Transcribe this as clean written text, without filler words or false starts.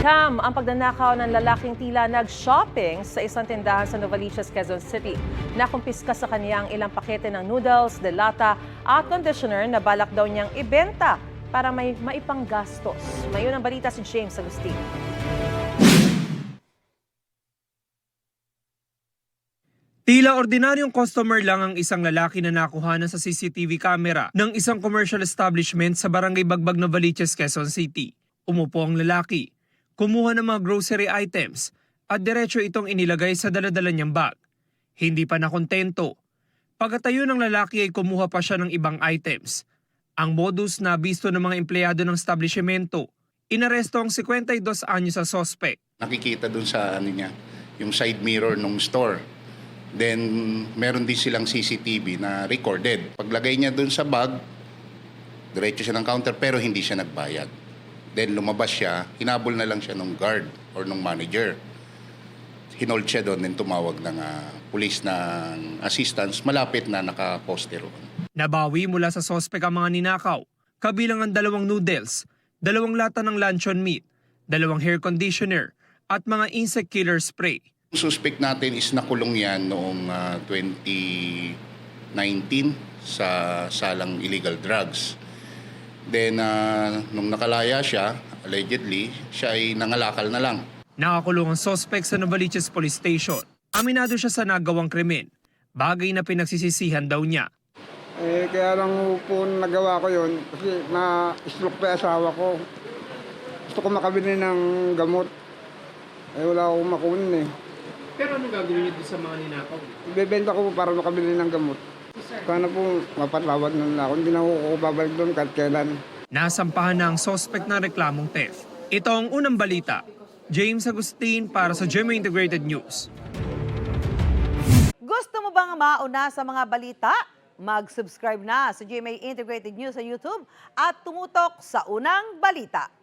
Cam, ang pagnanakaw ng lalaking tila nag-shopping sa isang tindahan sa Novaliches, Quezon City. Nakumpiska sa kanya ang ilang pakete ng noodles, delata at conditioner na balak daw niyang ibenta para may maipanggastos. Mayon ang balita si James Agustin. Tila ordinaryong customer lang ang isang lalaki na nakuhanan sa CCTV camera ng isang commercial establishment sa Barangay Bagbag, Novaliches, Quezon City. Umupo ang lalaki, kumuha ng mga grocery items at diretso itong inilagay sa daladala niyang bag. Hindi pa nakontento. Pagkatayo ng lalaki ay kumuha pa siya ng ibang items. Ang modus na bisto ng mga empleyado ng establishmento, inaresto ang 52 anyos sa sospek. Nakikita dun sa niya, yung side mirror ng store. Then meron din silang CCTV na recorded. Paglagay niya dun sa bag, diretso siya ng counter pero hindi siya nagbayad. Then lumabas siya, hinabol na lang siya ng guard or ng manager. Hinold siya doon, then tumawag ng police ng assistance, malapit na nakaposte roon. Nabawi mula sa sospek ang mga ninakaw, kabilang ang 2 noodles, 2 lata ng luncheon meat, 2 hair conditioner at mga insect killer spray. Ang suspect natin is nakulong yan noong 2019 sa salang illegal drugs. Then nung nakalaya siya, allegedly, siya ay nangalakal na lang. Nakakulong ang sospek sa Novaliches Police Station. Aminado siya sa nagawang krimen, bagay na pinagsisisihan daw niya. Kaya lang po nagawa ko yun kasi na-stroke pa yung asawa ko. Gusto ko makabili ng gamot. Wala akong makunin eh. Pero ano gagawin niyo sa mga ninakaw? Ibebenta ko po para makabili ng gamot. Sana po mapatawad na ako. Hindi na ako babalik doon kahit kailan. Nasampahan na ang sospek ng reklamong theft. Ito ang unang balita. James Agustin para sa GMA Integrated News. Gusto mo bang mauna sa mga balita? Mag-subscribe na sa GMA Integrated News sa YouTube at tumutok sa unang balita.